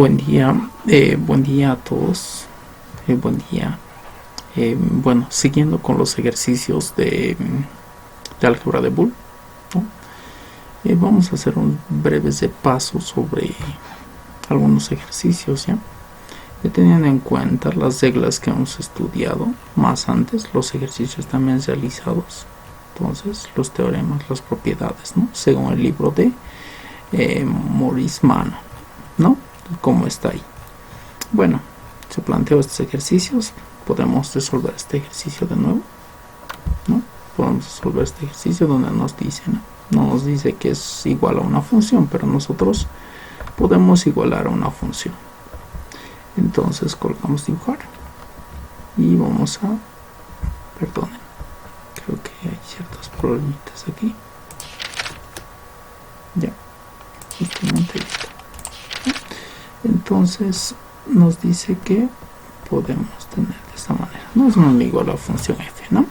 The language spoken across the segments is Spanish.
Buen día a todos. Buen día. Bueno, siguiendo con los ejercicios de álgebra de Boole, ¿no? Vamos a hacer un breve repaso sobre algunos ejercicios, ¿ya? Teniendo en cuenta las reglas que hemos estudiado más antes, los ejercicios también realizados, entonces los teoremas, las propiedades, ¿no? Según el libro de Maurice Mano, ¿no? Como está ahí. Bueno, se planteó estos ejercicios. Podemos resolver este ejercicio de nuevo, ¿no? Podemos resolver este ejercicio donde nos dice, no nos dice que es igual a una función, pero nosotros podemos igualar a una función. Entonces colocamos dibujar y vamos a, perdonen, creo que hay ciertos problemitas aquí. Ya, justamente listo. Entonces nos dice que podemos tener de esta manera, no es un igual a la función f, ¿no?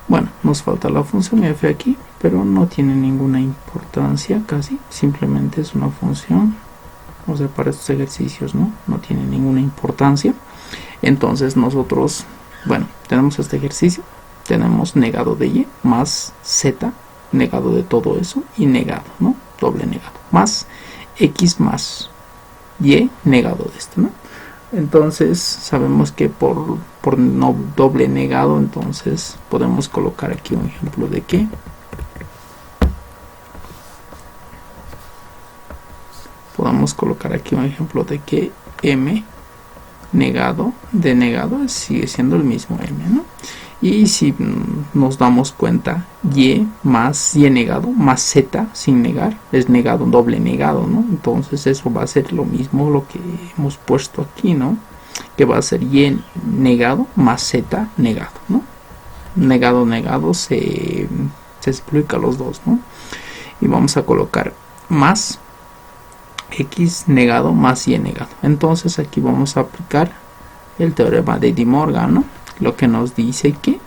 Bueno, nos falta la función f aquí, pero no tiene ninguna importancia casi, simplemente es una función, o sea, para estos ejercicios no tiene ninguna importancia. Entonces nosotros, bueno, tenemos este ejercicio, tenemos negado de y más z, negado de todo eso, y negado, ¿no? Doble negado, más x más y negado de esto, ¿no? Entonces sabemos que por no doble negado, entonces podemos colocar aquí un ejemplo de que m negado de negado sigue siendo el mismo m, ¿no? Y si nos damos cuenta, y más y negado más z sin negar es negado, doble negado, ¿no? Entonces eso va a ser lo mismo lo que hemos puesto aquí, ¿no? Que va a ser y negado más z negado, ¿no? Negado se explica los dos, ¿no? Y vamos a colocar más x negado más y negado. Entonces aquí vamos a aplicar el teorema de De Morgan, ¿no? Lo que nos dice que,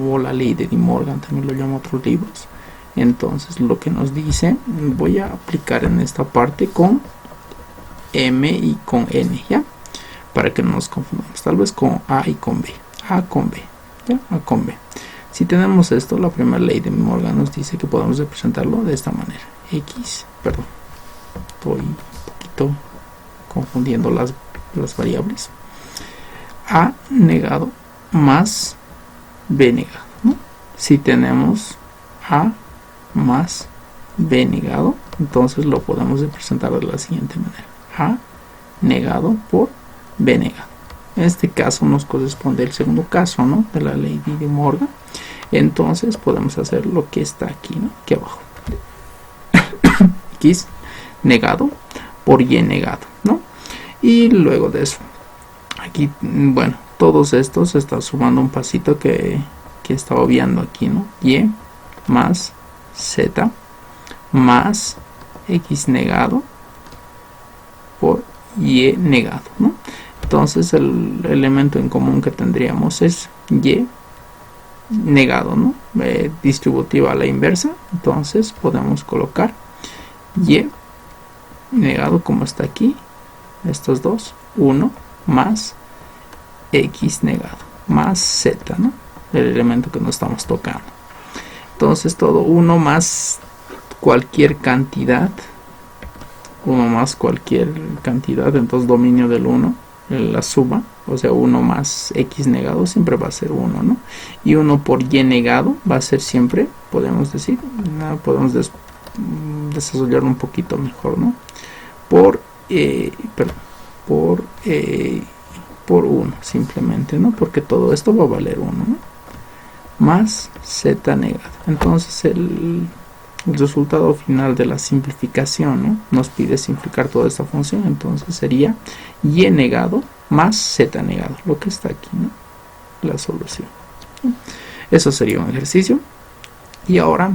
o la ley de De Morgan también lo llaman otros libros. Entonces lo que nos dice, voy a aplicar en esta parte con m y con n, ¿ya? Para que no nos confundamos, tal vez con a y con b, a con b, ¿ya? A con b. Si tenemos esto, la primera ley de De Morgan nos dice que podemos representarlo de esta manera, estoy un poquito confundiendo las variables, a negado más b negado, ¿no? Si tenemos a más b negado, entonces lo podemos representar de la siguiente manera, a negado por b negado. En este caso nos corresponde el segundo caso, ¿no? De la ley de De Morgan. Entonces podemos hacer lo que está aquí, ¿no? Aquí abajo, x negado por y negado, ¿no? Y luego de eso, aquí, bueno, todos estos se está sumando un pasito que estaba viendo aquí, ¿no? Y más z más x negado por y negado, ¿no? Entonces el elemento en común que tendríamos es y negado, ¿no? Distributiva a la inversa, entonces podemos colocar y negado como está aquí, estos dos, 1 más x negado más z, ¿no? El elemento que nos estamos tocando. Entonces todo 1 más cualquier cantidad, entonces dominio del 1, la suma, o sea 1 más x negado siempre va a ser 1, ¿no? Y 1 por y negado va a ser siempre, podemos decir, podemos desarrollarlo un poquito mejor, ¿no? Por 1 simplemente, ¿no? Porque todo esto va a valer 1, ¿no? Más z negado. Entonces el resultado final de la simplificación, ¿no? Nos pide simplificar toda esta función, entonces sería y negado más z negado, lo que está aquí, ¿no? La solución. Eso sería un ejercicio. Y ahora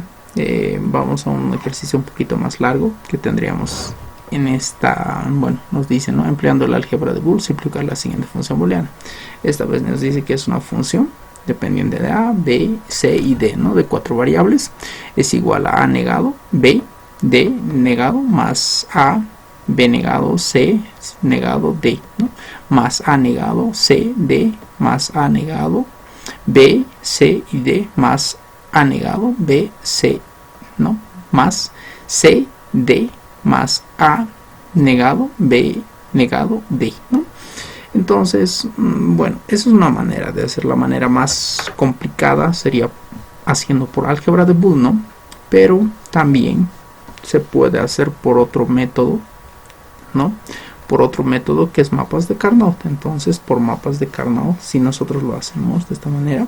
vamos a un ejercicio un poquito más largo que tendríamos en esta, bueno, nos dice, ¿no? Empleando el álgebra de Boole, simplificar la siguiente función booleana. Esta vez nos dice que es una función dependiente de a, b, c y d, ¿no? De 4 variables. Es igual a negado, b, d negado más a B negado, C negado, D, ¿no? Más A negado, C, D, más A negado, B, C y D, más A negado, B, C, ¿no? Más C, D, más A negado, B negado, D, ¿no? Entonces, bueno, esa es una manera de hacer. La manera más complicada sería haciendo por álgebra de Boole, ¿no? Pero también se puede hacer por otro método, ¿no? Por otro método que es mapas de Carnot. Entonces, por mapas de Carnot, si nosotros lo hacemos de esta manera,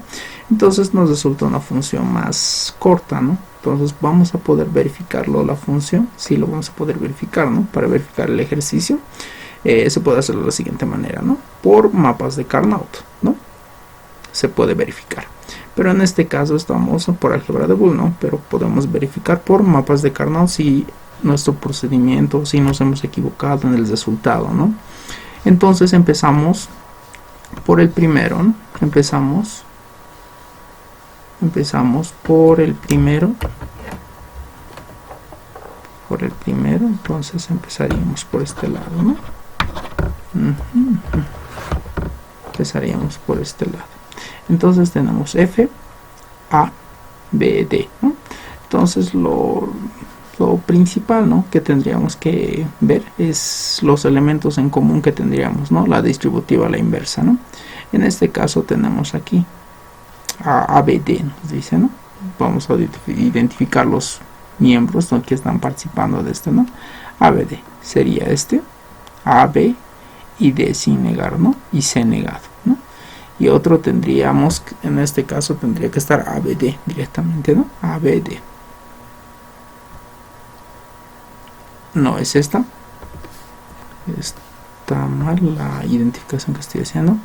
entonces nos resulta una función más corta, ¿no? Entonces vamos a poder verificarlo, la función, sí lo vamos a poder verificar, ¿no? Para verificar el ejercicio, se puede hacer de la siguiente manera, ¿no? Por mapas de Carnot, ¿no? Se puede verificar. Pero en este caso estamos por álgebra de Boole, ¿no? Pero podemos verificar por mapas de Carnot si nuestro procedimiento, si nos hemos equivocado en el resultado, ¿no? Entonces empezamos por el primero, ¿no? Empezamos por el primero, entonces empezaríamos por este lado, ¿no? Empezaríamos por este lado. Entonces tenemos F, A, B, D, ¿no? Entonces lo principal, ¿no?, que tendríamos que ver es los elementos en común que tendríamos, ¿no? La distributiva a la inversa, ¿no? En este caso tenemos aquí a B, D, nos dice, ¿no? Vamos a identificar los miembros, ¿no?, que están participando de este, ¿no? A, B, D sería este, A, B y D sin negar, ¿no? Y C negado, ¿no? Y otro tendríamos, en este caso tendría que estar A, B, D directamente, ¿no? A, B, D. No es esta. Está mal la identificación que estoy haciendo.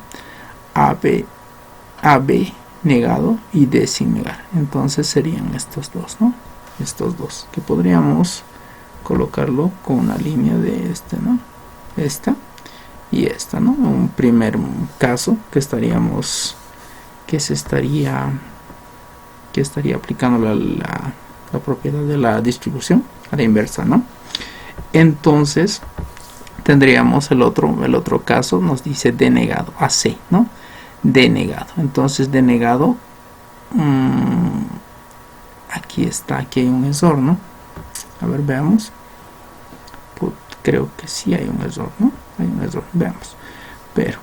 A, B negado y D sin negar. Entonces serían estos dos, ¿no? Estos dos, que podríamos colocarlo con una línea de este, ¿no? Esta y esta, ¿no? Un primer caso que estaríamos, que estaría aplicando la propiedad de la distribución a la inversa, ¿no? Entonces tendríamos el otro caso, nos dice D negado a C, ¿no? D negado. Entonces D negado, aquí hay un error, ¿no? A ver, veamos. Creo que sí hay un error, ¿no? Hay un error, veamos. Pero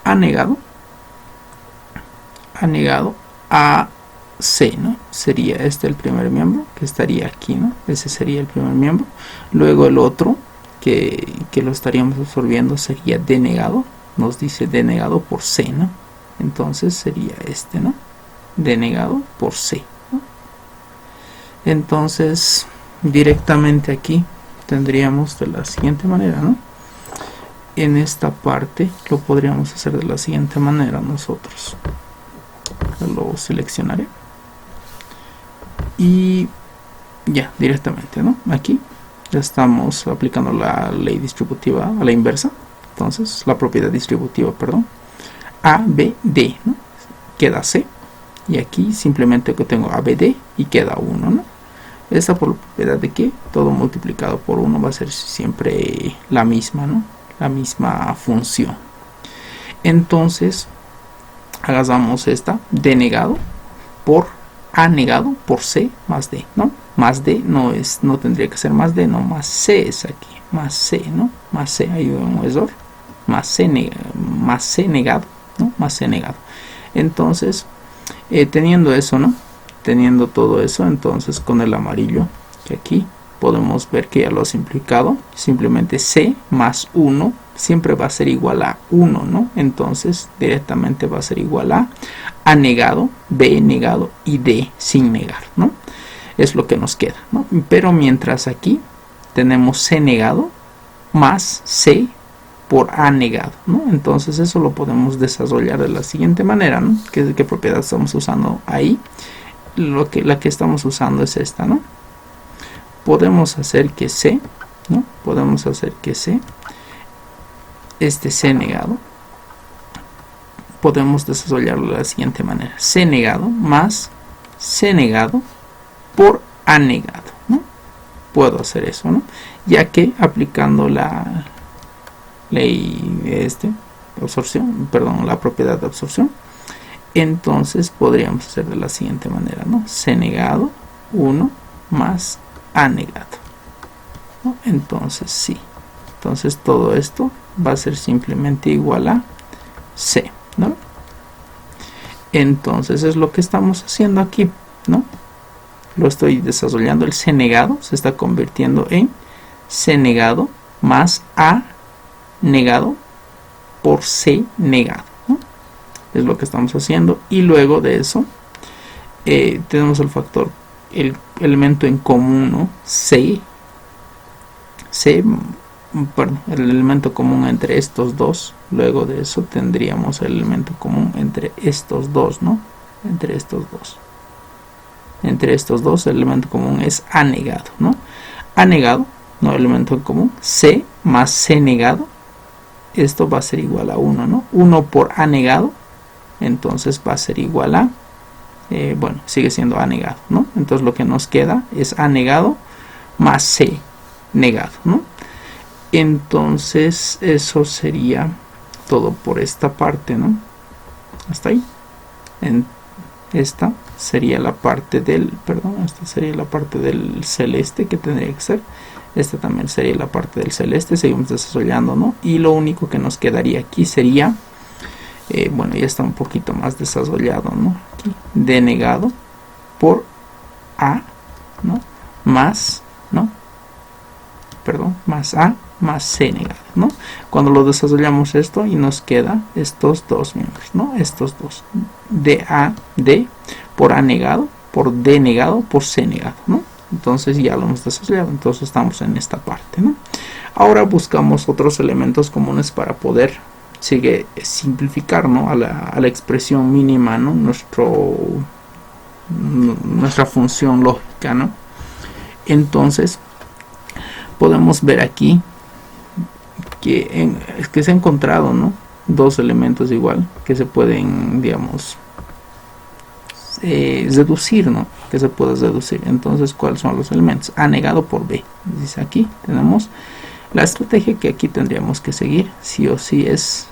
A negado a C, ¿no? Sería este el primer miembro, que estaría aquí, ¿no? Ese sería el primer miembro. Luego el otro que lo estaríamos absorbiendo sería D negado. Nos dice D negado por C, ¿no? Entonces sería este, ¿no? D negado por C, ¿no? Entonces directamente aquí tendríamos de la siguiente manera, ¿no? En esta parte lo podríamos hacer de la siguiente manera nosotros. Lo seleccionaré y ya directamente, ¿no? Aquí ya estamos aplicando la ley distributiva a la inversa. Entonces la propiedad distributiva, perdón, A, B, D, ¿no? Queda C, y aquí simplemente que tengo A, B, D y queda 1, ¿no? Esta propiedad de que todo multiplicado por 1 va a ser siempre la misma, ¿no? La misma función. Entonces hagamos esta, D negado por A negado por C más D, ¿no? Más D no tendría que ser más D, no, más C es aquí, más C, ¿no? Más C, hay un error, más C negado, ¿no? Más C negado. Entonces, teniendo eso, ¿no? Teniendo todo eso, entonces con el amarillo, que aquí podemos ver que ya lo ha simplificado, simplemente C más 1 siempre va a ser igual a 1, ¿no? Entonces directamente va a ser igual a negado, B negado y D sin negar, ¿no? Es lo que nos queda, ¿no? Pero mientras aquí tenemos C negado más C por A negado, ¿no? Entonces eso lo podemos desarrollar de la siguiente manera, ¿no? ¿Qué propiedad estamos usando ahí? La que estamos usando es esta, ¿no? Podemos hacer que C, ¿no? Podemos hacer que C, este C negado, podemos desarrollarlo de la siguiente manera. C negado más C negado por A negado, ¿no? Puedo hacer eso, ¿no? ya que aplicando la ley de absorción, perdón, la propiedad de absorción, entonces podríamos hacer de la siguiente manera, ¿no? C negado 1 más A negado, ¿no? Entonces sí, entonces todo esto va a ser simplemente igual a C, ¿no? Entonces es lo que estamos haciendo aquí, ¿no? Lo estoy desarrollando, el C negado se está convirtiendo en C negado más A negado por C negado, ¿no? Es lo que estamos haciendo, y luego de eso tenemos el factor, el elemento en común, ¿no? Perdón, el elemento común entre estos dos. Luego de eso tendríamos el elemento común entre estos dos, ¿no? Entre estos dos el elemento común es A negado, ¿no? A negado, no, elemento en común, C más C negado, esto va a ser igual a 1, ¿no? 1 por A negado, entonces va a ser igual a, bueno, sigue siendo A negado, ¿no? Entonces lo que nos queda es A negado más C negado, ¿no? Entonces eso sería todo por esta parte, ¿no? Hasta ahí. Esta sería la parte del, esta sería la parte del celeste que tendría que ser. Esta también sería la parte del celeste. Seguimos desarrollando, ¿no? Y lo único que nos quedaría aquí sería, bueno, ya está un poquito más desarrollado, ¿no? Aquí, D negado por A, ¿no? Más, ¿no? Perdón, más A más C negado, ¿no? Cuando lo desarrollamos esto y nos queda estos dos miembros, ¿no? Estos dos, D por A negado, por D negado, por C negado, ¿no? Entonces ya lo hemos desarrollado, entonces estamos en esta parte, ¿no? Ahora buscamos otros elementos comunes para poder simplificar, ¿no? a la expresión mínima, ¿no? Nuestra función lógica, ¿no? Entonces podemos ver aquí que se ha encontrado, ¿no? Dos elementos igual que se pueden, digamos, reducir, ¿no? Que se puede reducir. Entonces, ¿cuáles son los elementos? A negado por B. Dice aquí, tenemos la estrategia que aquí tendríamos que seguir, sí o sí, es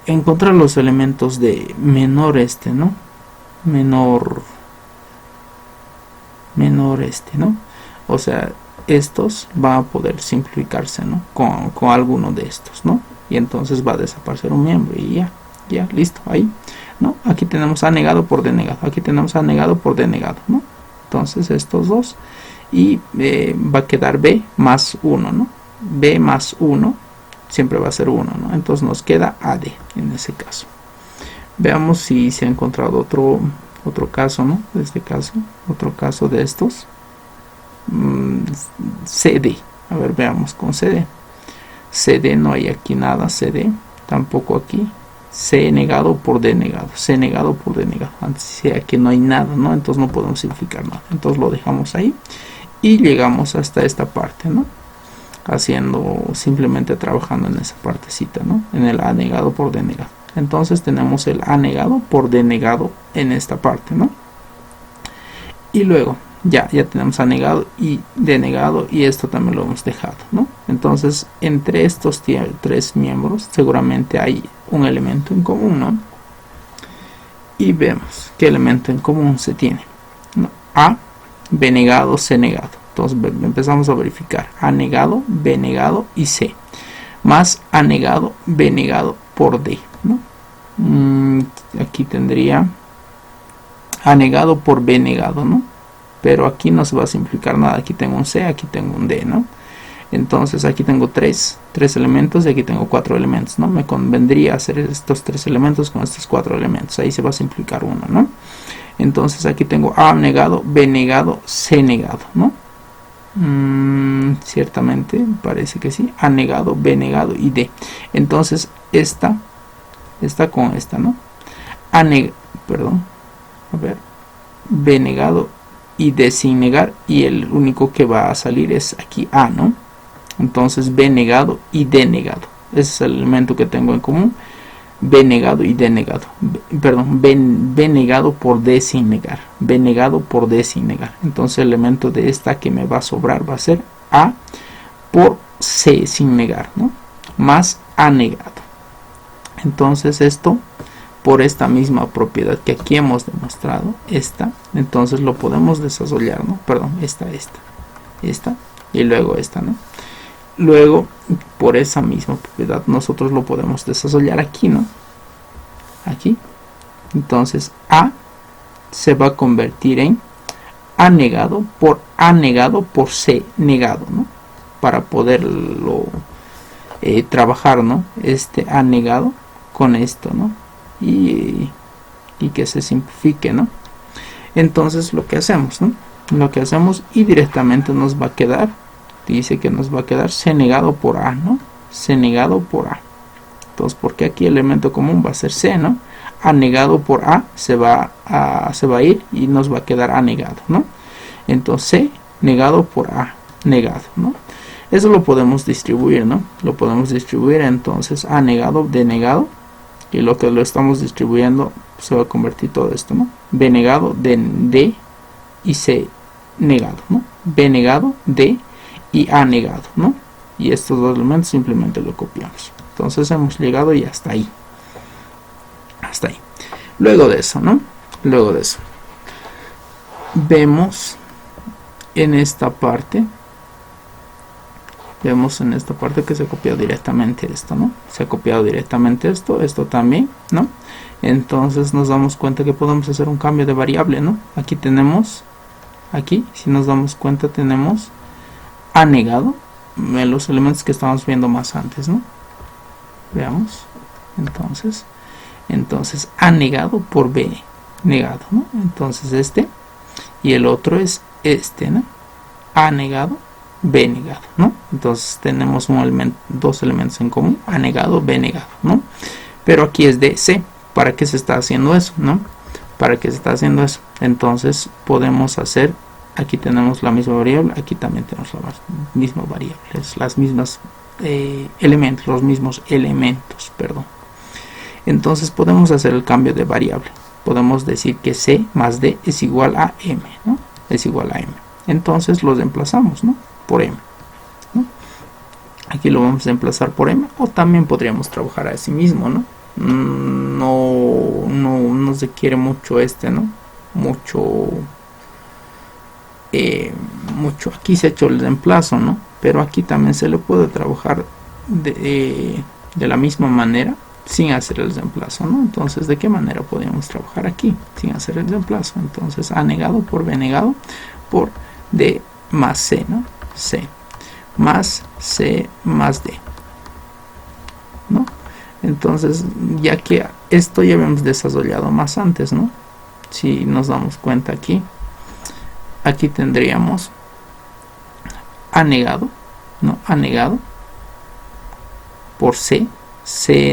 encontrar los elementos de menor ¿no? Menor ¿no? O sea, estos van a poder simplificarse, ¿no? Con alguno de estos, ¿no? Y entonces va a desaparecer un miembro y ya, listo, ahí, ¿no? Aquí tenemos A negado por D negado, aquí tenemos A negado por D negado, ¿no? Entonces estos dos, y va a quedar B más 1, ¿no? B más 1 siempre va a ser 1, ¿no? Entonces nos queda AD en ese caso. Veamos si se ha encontrado otro caso, ¿no? De este caso, otro caso de estos. CD, a ver, veamos con CD. CD no hay aquí nada, CD tampoco aquí. C negado por D negado, C negado por D negado. Antes aquí no hay nada, ¿no? Entonces no podemos simplificar nada. Entonces lo dejamos ahí y llegamos hasta esta parte, ¿no? Simplemente trabajando en esa partecita, ¿no? En el A negado por D negado. Entonces tenemos el A negado por D negado en esta parte, ¿no? Y luego ya tenemos A negado y D negado, y esto también lo hemos dejado, ¿no? Entonces entre estos tres miembros seguramente hay un elemento en común, ¿no? Y vemos qué elemento en común se tiene, ¿no? A, B negado, C negado. Entonces empezamos a verificar A negado, B negado y C, más A negado, B negado por D, ¿no? Aquí tendría A negado por B negado, ¿no? Pero aquí no se va a simplificar nada. Aquí tengo un C, aquí tengo un D, ¿no? Entonces aquí tengo tres elementos y aquí tengo 4 elementos, ¿no? Me convendría hacer estos 3 elementos con estos 4 elementos. Ahí se va a simplificar uno, ¿no? Entonces aquí tengo A negado, B negado, C negado, ¿no? Ciertamente parece que sí. A negado, B negado y D. Entonces esta con esta, ¿no? B negado y D sin negar, y el único que va a salir es aquí A, ¿no? Entonces B negado y D negado, ese es el elemento que tengo en común. B negado y D negado. B negado por D sin negar. B negado por D sin negar. Entonces el elemento de esta que me va a sobrar va a ser A por C sin negar, ¿no? Más A negado. Entonces esto, por esta misma propiedad que aquí hemos demostrado, esta, entonces lo podemos desasollar, ¿no? Perdón, esta y luego esta, ¿no? Luego, por esa misma propiedad, nosotros lo podemos desasollar aquí, ¿no? Aquí. Entonces, A se va a convertir en A negado por C negado, ¿no? Para poderlo trabajar, ¿no? Este A negado con esto, ¿no? Y que se simplifique, ¿no? Entonces, lo que hacemos, ¿no? Lo que hacemos y directamente nos va a quedar, dice que nos va a quedar C negado por A, ¿no? C negado por A. Entonces, porque aquí el elemento común va a ser C, ¿no? A negado por A se va a ir y nos va a quedar A negado, ¿no? Entonces, C negado por A negado, ¿no? Eso lo podemos distribuir, ¿no? Lo podemos distribuir, entonces A negado, D negado, y lo que lo estamos distribuyendo se va a convertir todo esto, ¿no? B negado, D y C negado, ¿no? B negado, D y A negado, ¿no? Y estos dos elementos simplemente lo copiamos. Entonces hemos llegado y hasta ahí. Hasta ahí. Luego de eso, ¿no? Luego de eso, vemos en esta parte que se ha copiado directamente esto, ¿no? Se ha copiado directamente esto también, ¿no? Entonces nos damos cuenta que podemos hacer un cambio de variable, ¿no? Aquí tenemos, si nos damos cuenta, tenemos A negado, los elementos que estábamos viendo más antes, ¿no? Veamos, entonces A negado por B negado, ¿no? Entonces este, y el otro es este, ¿no? A negado, B negado, ¿no? Entonces tenemos dos elementos en común, A negado, B negado, ¿no? Pero aquí es de C. ¿Para qué se está haciendo eso, no? ¿Para qué se está haciendo eso? Entonces podemos hacer, aquí tenemos la misma variable, aquí también tenemos la misma variable, las mismas los mismos elementos, perdón. Entonces podemos hacer el cambio de variable. Podemos decir que C más D es igual a M, ¿no? Es igual a M. Entonces lo reemplazamos, ¿no? Por M, ¿no? Aquí lo vamos a reemplazar por M, o también podríamos trabajar a sí mismo, ¿no? No se quiere mucho ¿no? Mucho aquí se ha hecho el reemplazo, ¿no? Pero aquí también se le puede trabajar de la misma manera sin hacer el reemplazo, ¿no? Entonces, ¿de qué manera podríamos trabajar aquí sin hacer el reemplazo? Entonces, A negado por B negado por D más C, ¿no? C más D, ¿no? Entonces, ya que esto ya habíamos desarrollado más antes, ¿no? Si nos damos cuenta aquí tendríamos A negado, ¿no? A negado por C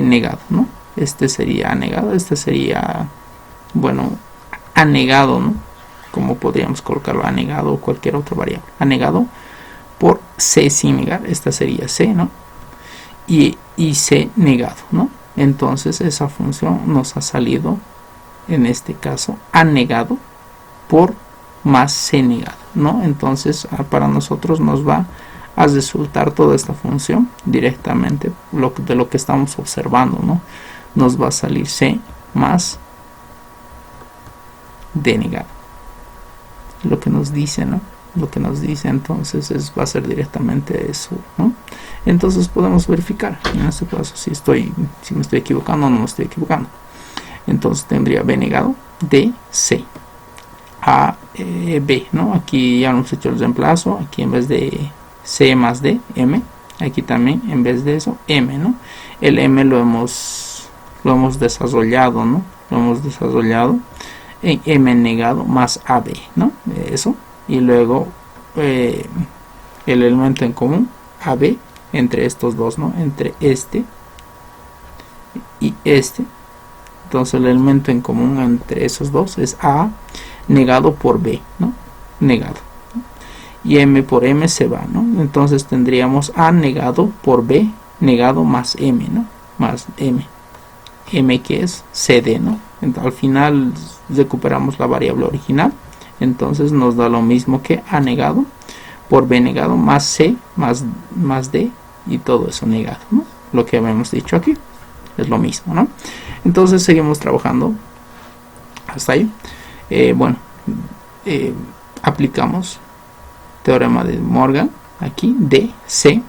negado, ¿no? Este sería A negado, este sería, bueno, A negado, ¿no? Como podríamos colocarlo, A negado o cualquier otra variable. A negado por C sin negar, esta sería C, ¿no? Y C negado, ¿no? Entonces esa función nos ha salido, en este caso, A negado por más C negado, ¿no? Entonces para nosotros nos va a resultar toda esta función directamente de lo que estamos observando, ¿no? Nos va a salir C más D negado, lo que nos dice, ¿no? Lo que nos dice, entonces va a ser directamente eso, ¿no? Entonces podemos verificar en este caso si me estoy equivocando o no me estoy equivocando. Entonces tendría B negado, D, C, A, B, ¿no? Aquí ya hemos hecho el reemplazo, aquí en vez de C más D, M, aquí también en vez de eso, M, ¿no? El M lo hemos desarrollado, ¿no? Lo hemos desarrollado en M negado más AB, ¿no? Eso. Y luego el elemento en común, AB, entre estos dos, ¿no? Entre este y este. Entonces el elemento en común entre esos dos es A negado por B, ¿no? Negado. Y M por M se va, ¿no? Entonces tendríamos A negado por B negado más M, ¿no? Más M. m que es cd, ¿no? Al final recuperamos la variable original, entonces nos da lo mismo que a negado por b negado más c más d y todo eso negado, ¿no? Lo que habíamos dicho aquí es lo mismo, ¿no? Entonces seguimos trabajando hasta ahí. Aplicamos teorema de Morgan aquí de C,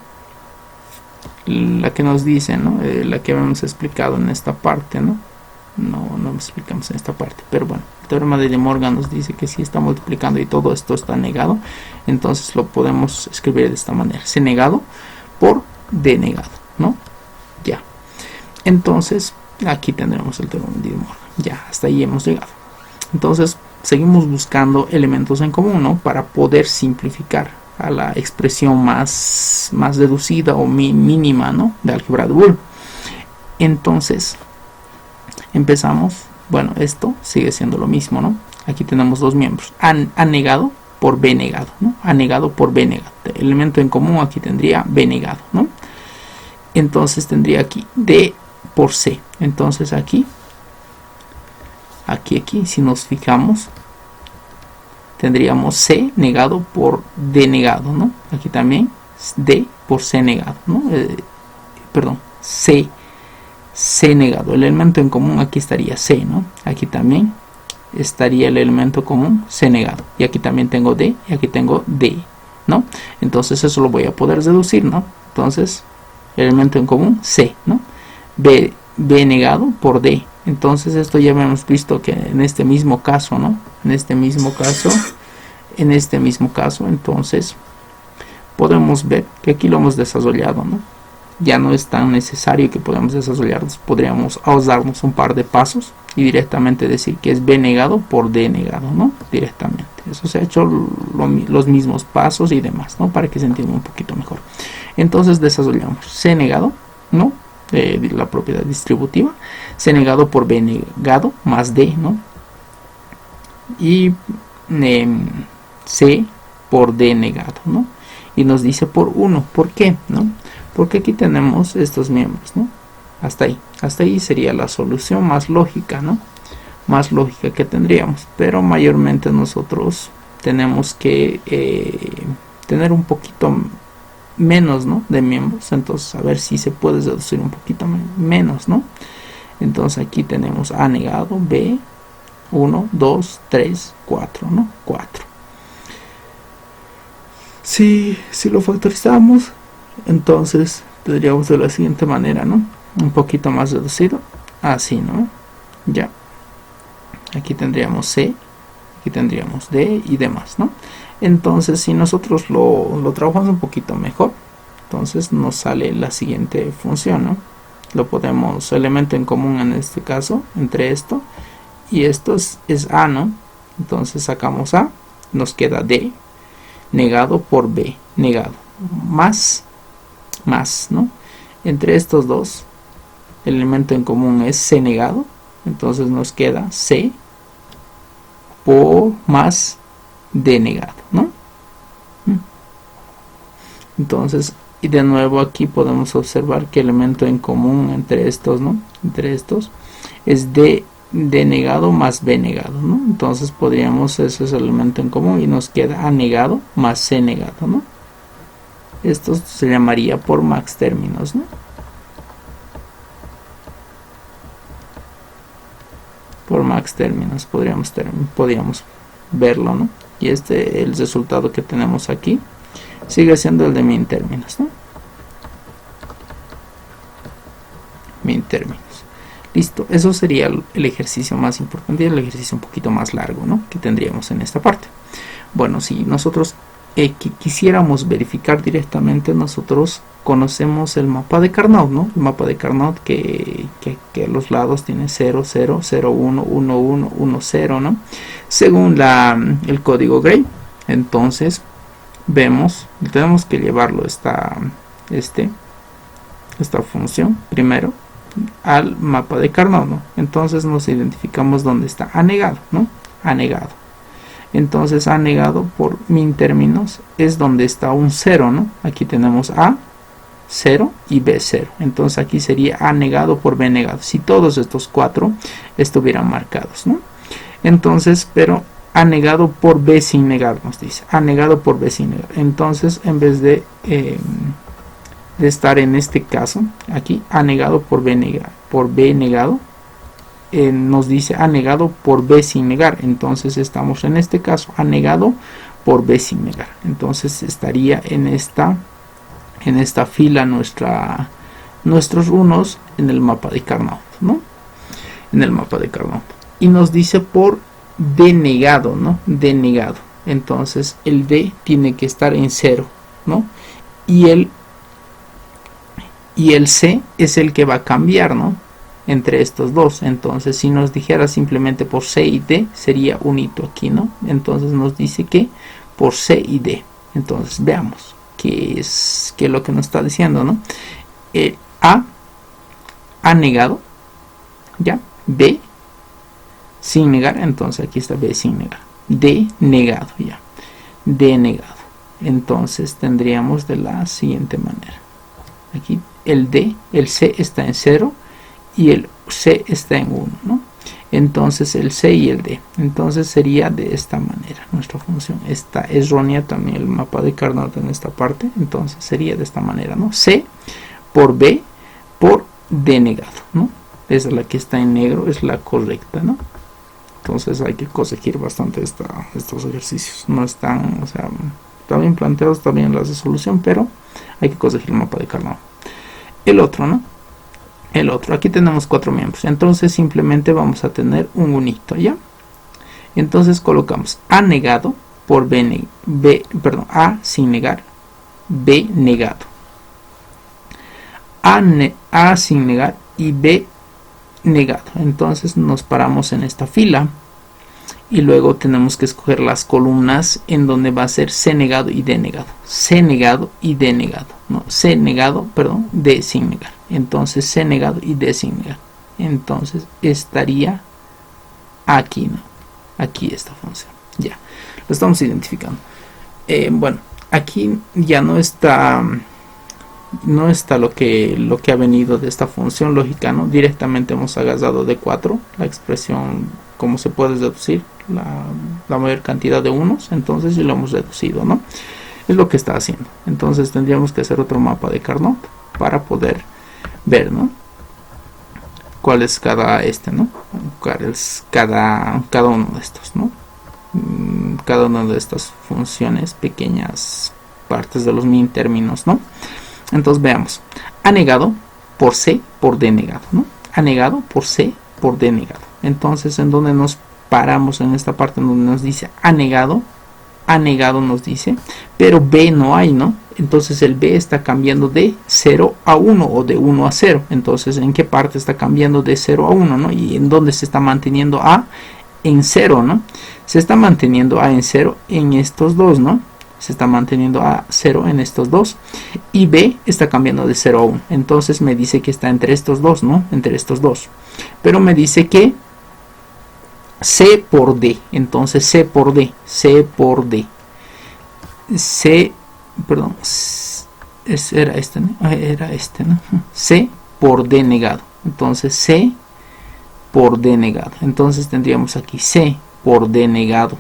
la que nos dice, ¿no? La que habíamos explicado en esta parte, ¿no? No explicamos en esta parte, pero bueno, el teorema de Morgan nos dice que si está multiplicando y todo esto está negado, entonces lo podemos escribir de esta manera: C negado por D negado, ¿no? Ya. Entonces aquí tendremos el teorema de Morgan. Ya, hasta ahí hemos llegado. Entonces seguimos buscando elementos en común, ¿no? Para poder simplificar a la expresión más deducida o mínima, ¿no? De álgebra de Boole. Entonces empezamos, bueno, esto sigue siendo lo mismo, ¿no? Aquí tenemos dos miembros, A negado por B negado, ¿no? A negado por B negado. El elemento en común aquí tendría B negado, ¿no? Entonces tendría aquí D por C. Entonces aquí, si nos fijamos, tendríamos C negado por D negado, ¿no? Aquí también D por C negado, ¿no? Perdón, C negado. El elemento en común aquí estaría C, ¿no? Aquí también estaría el elemento común C negado. Y aquí también tengo D y aquí tengo D, ¿no? Entonces eso lo voy a poder deducir, ¿no? Entonces, el elemento en común C, ¿no? B negado por D. Entonces esto ya hemos visto que en este mismo caso, ¿no? En este mismo caso, entonces podemos ver que aquí lo hemos desarrollado, ¿no? Ya no es tan necesario que podamos desarrollarnos, podríamos ahorrarnos un par de pasos y directamente decir que es B negado por D negado, ¿no? Directamente. Eso se ha hecho los mismos pasos y demás, ¿no? Para que se entienda un poquito mejor. Entonces desarrollamos C negado, ¿no? La propiedad distributiva, C negado por B negado más D, ¿no? Y C por D negado, ¿no? Y nos dice por 1, ¿por qué? ¿No? Porque aquí tenemos estos miembros, ¿no? Hasta ahí sería la solución más lógica, ¿no? Más lógica que tendríamos, pero mayormente nosotros tenemos que tener un poquito menos, ¿no? De miembros, entonces a ver si se puede deducir un poquito menos, ¿no? Entonces aquí tenemos A negado, B, 1, 2, 3, 4, ¿no? 4. Si lo factorizamos, entonces tendríamos de la siguiente manera, ¿no? Un poquito más reducido, así, ¿no? Ya. Aquí tendríamos C, aquí tendríamos D y demás, ¿no? Entonces si nosotros lo trabajamos un poquito mejor, entonces nos sale la siguiente función, ¿no? Lo podemos, elemento en común en este caso, entre esto y esto es A, ¿no? Entonces sacamos A, nos queda D negado por B negado, más, ¿no? Entre estos dos, el elemento en común es C negado, entonces nos queda C por más D negado, ¿no? Entonces, y de nuevo aquí podemos observar que el elemento en común entre estos, ¿no? Entre estos es D negado más B negado, ¿no? Entonces podríamos, ese es el elemento en común y nos queda A negado más C negado, ¿no? Esto se llamaría por max términos, ¿no? Por max términos podríamos verlo, ¿no? Y el resultado que tenemos aquí sigue siendo el de min términos, ¿no? Min términos. Listo, eso sería el ejercicio más importante y el ejercicio un poquito más largo, ¿no? Que tendríamos en esta parte. Bueno, si nosotros quisiéramos verificar directamente, nosotros conocemos el mapa de Carnot, ¿no? El mapa de Carnot que a los lados tiene 0, 0, 0, 1, 1, 1, 1, 0, ¿no? Según el código Gray. Entonces vemos, tenemos que llevarlo esta función primero al mapa de Carnot, ¿no? Entonces nos identificamos dónde está A negado, ¿no? A negado. Entonces A negado por min términos es donde está un 0, ¿no? Aquí tenemos A, 0 y B 0. Entonces aquí sería A negado por B negado. Si todos estos 4 estuvieran marcados, ¿no? Entonces, pero A negado por B sin negar, nos dice. A negado por B sin negar. Entonces, en vez de estar en este caso, aquí A negado por B negado, nos dice A negado por B sin negar. Entonces estamos en este caso A negado por B sin negar. Entonces estaría en esta fila nuestros unos en el mapa de Carnot, ¿no? En el mapa de Carnot. Y nos dice por D negado, ¿no? D negado. Entonces el D tiene que estar en 0, ¿no? Y el C es el que va a cambiar, ¿no? Entre estos dos. Entonces si nos dijera simplemente por C y D, sería un hito aquí, ¿no? Entonces nos dice que por C y D. Entonces veamos qué es lo que nos está diciendo, ¿no? A negado, ya, B sin negar, entonces aquí está B sin negar, D negado, ya, D negado. Entonces tendríamos de la siguiente manera, aquí el C está en 0 y el C está en 1, ¿no? Entonces el C y el D, entonces sería de esta manera nuestra función. Está errónea también el mapa de Carnot en esta parte, entonces sería de esta manera, ¿no? C por B por D negado, ¿no? Esa es la que está en negro, es la correcta, ¿no? Entonces hay que corregir bastante estos ejercicios. No están, o sea, están bien planteados, está bien la solución, pero hay que corregir el mapa de Carnot. El otro, ¿no? El otro, aquí tenemos 4 miembros, entonces simplemente vamos a tener un unito, ¿ya? Entonces colocamos A negado por A sin negar, B negado, A sin negar y B negado. Entonces nos paramos en esta fila y luego tenemos que escoger las columnas en donde va a ser C negado y D negado, C negado y D negado, no, C negado, perdón, D sin negar. Entonces C negado y D sin negar. Entonces estaría aquí, ¿no? Aquí esta función, ya, lo estamos identificando. Bueno, aquí ya no está lo que ha venido de esta función lógica, ¿no? Directamente hemos agarrado de 4 la expresión, como se puede deducir la mayor cantidad de unos, entonces y lo hemos reducido, ¿no? Es lo que está haciendo. Entonces tendríamos que hacer otro mapa de Carnot para poder ver, ¿no? Cuál es cada ¿no? Cuál es cada uno de estos, ¿no? Cada una de estas funciones, pequeñas partes de los min términos, ¿no? Entonces veamos, A negado por C por D negado, ¿no? A negado por C por D negado. Entonces, en donde nos paramos en esta parte en donde nos dice A negado nos dice, pero B no hay, ¿no? Entonces el B está cambiando de 0 a 1 o de 1 a 0. Entonces, ¿en qué parte está cambiando de 0 a 1, ¿no? Y en dónde se está manteniendo A en 0, ¿no? Se está manteniendo A en 0 en estos dos, ¿no? Se está manteniendo a 0 en estos dos y B está cambiando de 0 a 1. Entonces me dice que está entre estos dos, ¿no? Entre estos dos. Pero me dice que C por D. Entonces C por D. C por D. Perdón. Era este, ¿no? Era este, ¿no? C por D negado. Entonces C por D negado. Entonces tendríamos aquí C por D negado.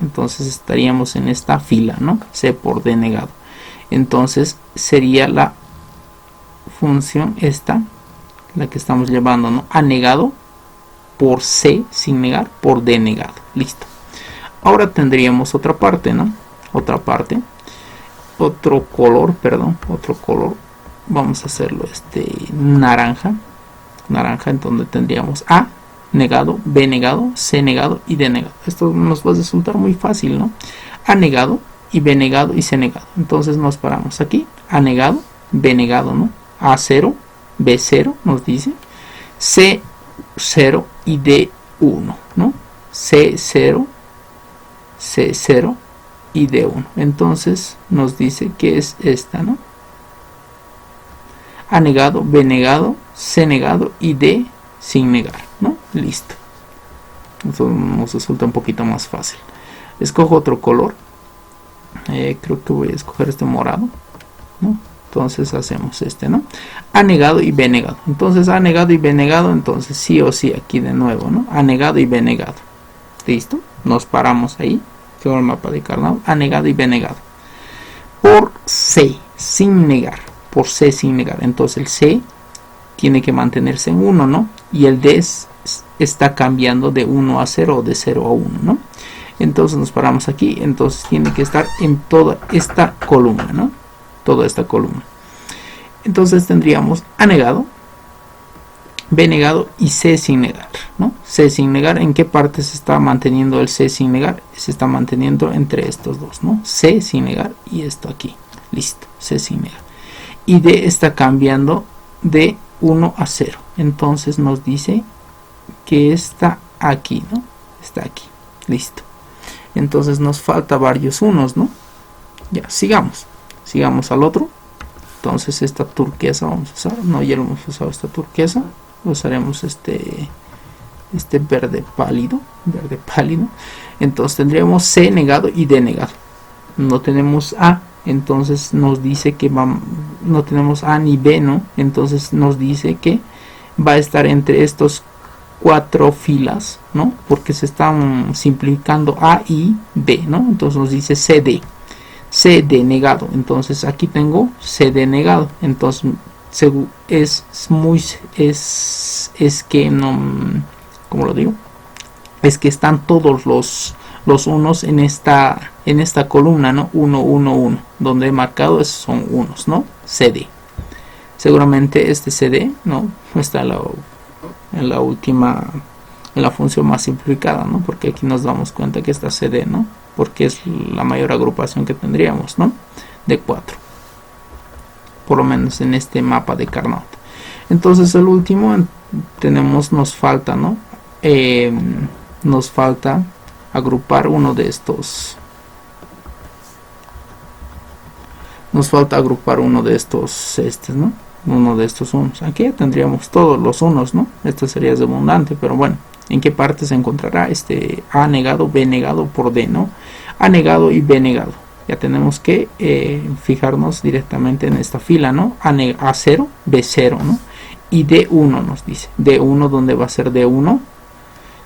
Entonces estaríamos en esta fila, ¿no? C por D negado. Entonces sería la función esta, la que estamos llevando, ¿no? A negado por C sin negar por D negado. Listo. Ahora tendríamos otra parte, ¿no? Otra parte. Otro color, perdón. Otro color. Vamos a hacerlo naranja. Naranja, en donde tendríamos A negado, B negado, C negado y D negado. Esto nos va a resultar muy fácil, ¿no? A negado y B negado y C negado. Entonces nos paramos aquí. A negado, B negado, ¿no? A 0, B 0 nos dice. C 0 y D 1, ¿no? C 0, C 0 y D 1. Entonces nos dice que es esta, ¿no? A negado, B negado, C negado y D sin negar, ¿no? Listo. Eso nos resulta un poquito más fácil. Escojo otro color. Creo que voy a escoger este morado, ¿no? Entonces hacemos este, ¿no? A negado y B negado. Entonces A negado y B negado, entonces sí o sí aquí de nuevo, ¿no? A negado y B negado. ¿Listo? Nos paramos ahí. Tengo el mapa de Carnot. A negado y B negado. Por C, sin negar. Por C sin negar. Entonces el C tiene que mantenerse en 1, ¿no? Y el D está cambiando de 1 a 0 o de 0 a 1, ¿no? Entonces nos paramos aquí. Entonces tiene que estar en toda esta columna, ¿no? Toda esta columna. Entonces tendríamos A negado, B negado y C sin negar, ¿no? C sin negar, ¿en qué parte se está manteniendo el C sin negar? Se está manteniendo entre estos dos, ¿no? C sin negar y esto aquí. Listo, C sin negar. Y D está cambiando de 1 a 0. Entonces nos dice que está aquí, ¿no? Está aquí. Listo. Entonces nos falta varios unos, ¿no? Ya, sigamos. Sigamos al otro. Entonces esta turquesa vamos a usar. No, ya lo hemos usado esta turquesa. Usaremos este verde pálido. Verde pálido. Entonces tendríamos C negado y D negado. No tenemos A. Entonces nos dice que no tenemos A ni B, ¿no? Entonces nos dice que va a estar entre estos 4 filas, ¿no? Porque se están simplificando A y B, ¿no? Entonces nos dice CD. CD negado. Entonces aquí tengo CD negado. Entonces es que no, ¿cómo lo digo? Es que están todos los unos en esta columna, ¿no? 1, 1, 1. Donde he marcado son unos, ¿no? CD. Seguramente este CD, ¿no? Está en la última, en la función más simplificada, ¿no? Porque aquí nos damos cuenta que está CD, ¿no? Porque es la mayor agrupación que tendríamos, ¿no? De 4. Por lo menos en este mapa de Carnot. Entonces el último nos falta, ¿no? Nos falta agrupar uno de estos. Nos falta agrupar uno de estos, ¿no? Uno de estos unos. Aquí tendríamos todos los unos, ¿no? Esto sería redundante, pero bueno. ¿En qué parte se encontrará este A negado, B negado por D, ¿no? A negado y B negado. Ya tenemos que fijarnos directamente en esta fila, ¿no? A0, B0, ¿no? Y D1 nos dice. D1, ¿dónde va a ser D1?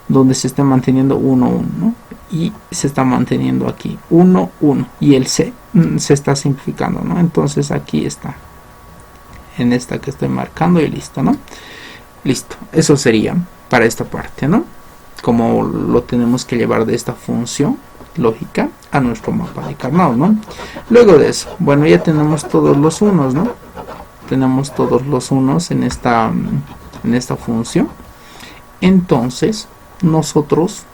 Donde se está manteniendo 1, 1, ¿no? Y se está manteniendo aquí 1, 1. Y el C se está simplificando, ¿no? Entonces aquí está. En esta que estoy marcando y listo, ¿no? Listo. Eso sería para esta parte, ¿no? Como lo tenemos que llevar de esta función lógica a nuestro mapa de Carnot, ¿no? Luego de eso, bueno, ya tenemos todos los unos, ¿no? Tenemos todos los unos en esta función. Entonces nosotros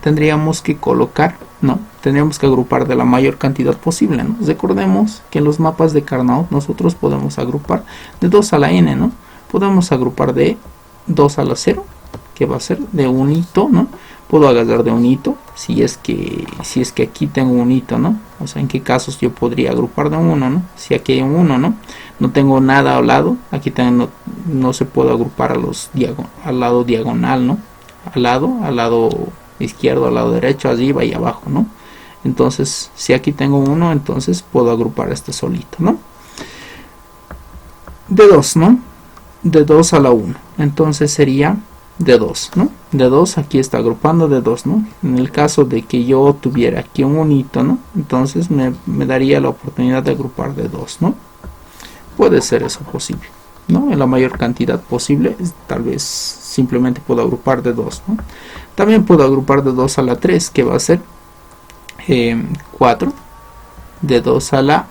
tendríamos que colocar, ¿no? Tendríamos que agrupar de la mayor cantidad posible, ¿no? Recordemos que en los mapas de Carnot nosotros podemos agrupar de 2 a la n, ¿no? Podemos agrupar de 2 a la 0, que va a ser de un hito, ¿no? Puedo agarrar de un hito, si es que aquí tengo un hito, ¿no? O sea, en qué casos yo podría agrupar de 1, ¿no? Si aquí hay un 1, ¿no? No tengo nada al lado, aquí también no se puede agrupar al lado diagonal, ¿no? Al lado izquierdo, al lado derecho, arriba y abajo, ¿no? Entonces, si aquí tengo 1, entonces puedo agrupar este solito, ¿no? De 2, ¿no? De 2 a la 1. Entonces sería de 2, ¿no? De 2 aquí está agrupando de 2, ¿no? En el caso de que yo tuviera aquí un unito, ¿no? Entonces me daría la oportunidad de agrupar de 2, ¿no? Puede ser eso posible, ¿no? En la mayor cantidad posible, tal vez simplemente puedo agrupar de 2, ¿no? También puedo agrupar de 2 a la 3, que va a ser 4. De 2 a la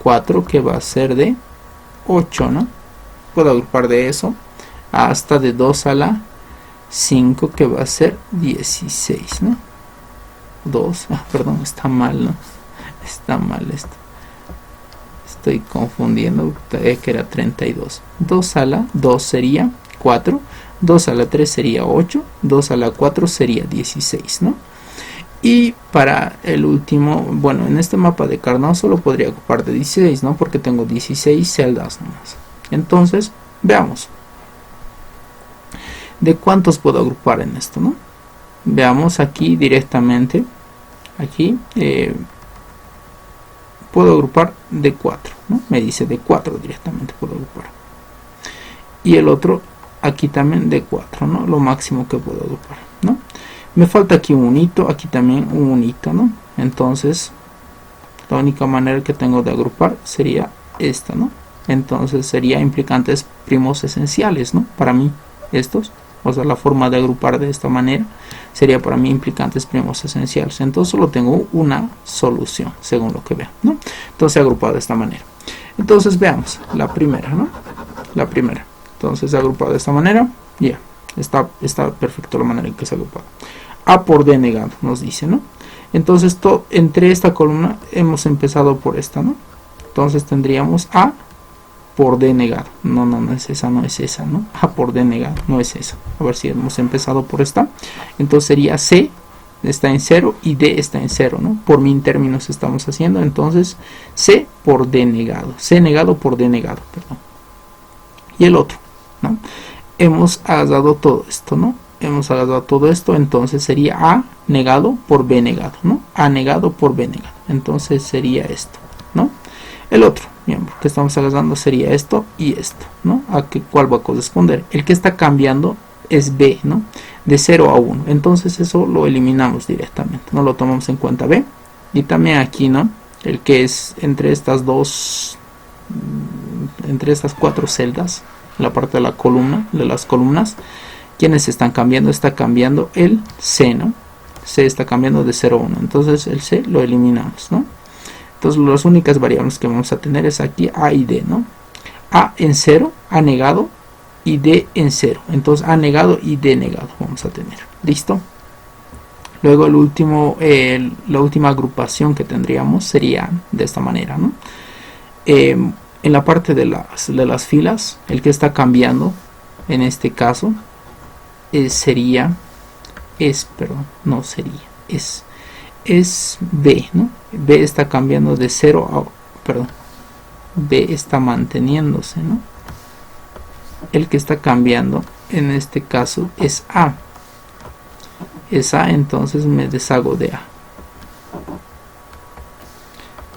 4, que va a ser de 8, ¿no? Puedo agrupar de eso hasta de 2 a la 5, que va a ser 16, ¿no? 2, perdón, está mal, ¿no? Está mal esto. Estoy confundiendo, que era 32. 2 a la 2 sería 4, 2 a la 3 sería 8, 2 a la 4 sería 16, ¿no? Y para el último, bueno, en este mapa de Carnot solo podría ocupar de 16, ¿no? Porque tengo 16 celdas nomás. Entonces, veamos. ¿De cuántos puedo agrupar en esto, no? Veamos aquí directamente. Aquí puedo agrupar de 4. ¿no? Me dice de 4 directamente puedo agrupar. Y el otro aquí también de 4, ¿no? Lo máximo que puedo agrupar, ¿no? Me falta aquí un unito, aquí también un unito, ¿no? Entonces la única manera que tengo de agrupar sería esta, ¿no? Entonces sería implicantes primos esenciales, ¿no? Para mí estos, o sea, la forma de agrupar de esta manera sería para mí implicantes primos esenciales. Entonces solo tengo una solución según lo que veo, ¿no? Entonces agrupado de esta manera. Entonces veamos la primera, ¿no? La primera. Entonces agrupado de esta manera, ya, está perfecto la manera en que se ha agrupado. A por D negado nos dice, ¿no? Entonces entre esta columna hemos empezado por esta, ¿no? Entonces tendríamos A por D negado. No es esa, no es esa, ¿no? A por D negado, no es esa. A ver si hemos empezado por esta. Entonces sería C está en 0 y D está en 0, ¿no? Por min términos estamos haciendo. Entonces C por D negado. C negado por D negado, perdón. Y el otro, ¿no? Hemos agarrado todo esto, ¿no? Hemos agarrado todo esto, entonces sería A negado por B negado, ¿no? A negado por B negado. Entonces sería esto, ¿no? El otro miembro que estamos agarrando sería esto y esto, ¿no? ¿A cuál va a corresponder? El que está cambiando es B, ¿no? De 0 a 1. Entonces eso lo eliminamos directamente, no lo tomamos en cuenta B. Y también aquí, ¿no? El que es entre estas dos, entre estas 4 celdas, la parte de la columna, de las columnas, quienes están cambiando, está cambiando el C, ¿no? C está cambiando de 0 a 1, entonces el C lo eliminamos, ¿no? Entonces las únicas variables que vamos a tener es aquí A y D, ¿no? A en 0, A negado y D en 0, entonces A negado y D negado vamos a tener, ¿listo? Luego la última agrupación que tendríamos sería de esta manera, ¿no? En la parte de las filas, el que está cambiando en este caso es B, ¿no? B está cambiando de 0 a, perdón, B está manteniéndose, ¿no? El que está cambiando en este caso es A. Es A, entonces me deshago de A.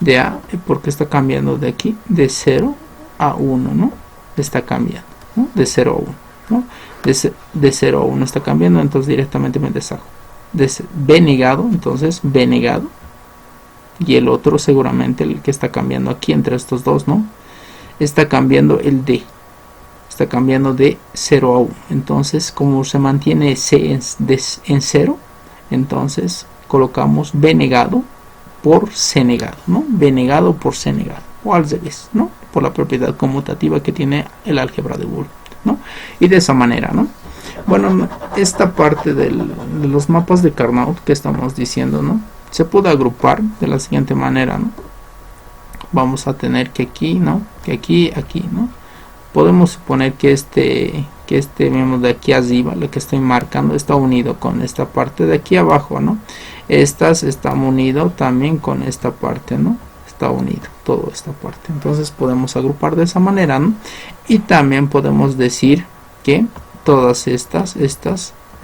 De A, porque está cambiando de aquí, de 0 a 1, ¿no? Está cambiando, ¿no? De 0 a 1, ¿no? De 0 a 1 está cambiando, entonces directamente me deshago. De B negado, entonces B negado. Y el otro seguramente el que está cambiando aquí entre estos dos, ¿no? Está cambiando el D. Está cambiando de 0 a 1. Entonces como se mantiene C en 0, entonces colocamos B negado por C negado, ¿no? B negado por C negado. O al revés, ¿no? Por la propiedad conmutativa que tiene el álgebra de Boole, ¿no? Y de esa manera, ¿no? Bueno, esta parte de los mapas de Carnot que estamos diciendo, ¿no? Se puede agrupar de la siguiente manera, ¿no? Vamos a tener que aquí, ¿no? Que aquí, ¿no? Podemos suponer que este miembro de aquí arriba, lo que estoy marcando, está unido con esta parte de aquí abajo, ¿no? Estas están unido también con esta parte, ¿no? Está unido toda esta parte. Entonces podemos agrupar de esa manera, ¿no? Y también podemos decir que todas estas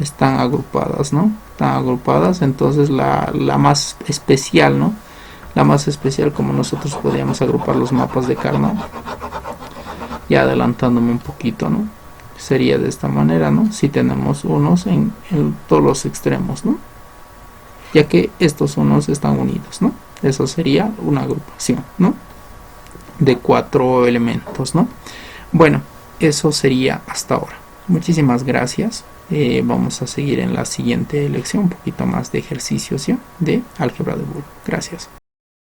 están agrupadas, ¿no? Están agrupadas, entonces la más especial, ¿no? La más especial, como nosotros podríamos agrupar los mapas de Carnot, ya adelantándome un poquito, ¿no? Sería de esta manera, ¿no? Si tenemos unos en todos los extremos, ¿no? Ya que estos unos están unidos, ¿no? Eso sería una agrupación, ¿no? De 4 elementos, ¿no? Bueno, eso sería hasta ahora. Muchísimas gracias. Vamos a seguir en la siguiente lección un poquito más de ejercicios, ¿ya? De álgebra de Boole. Gracias.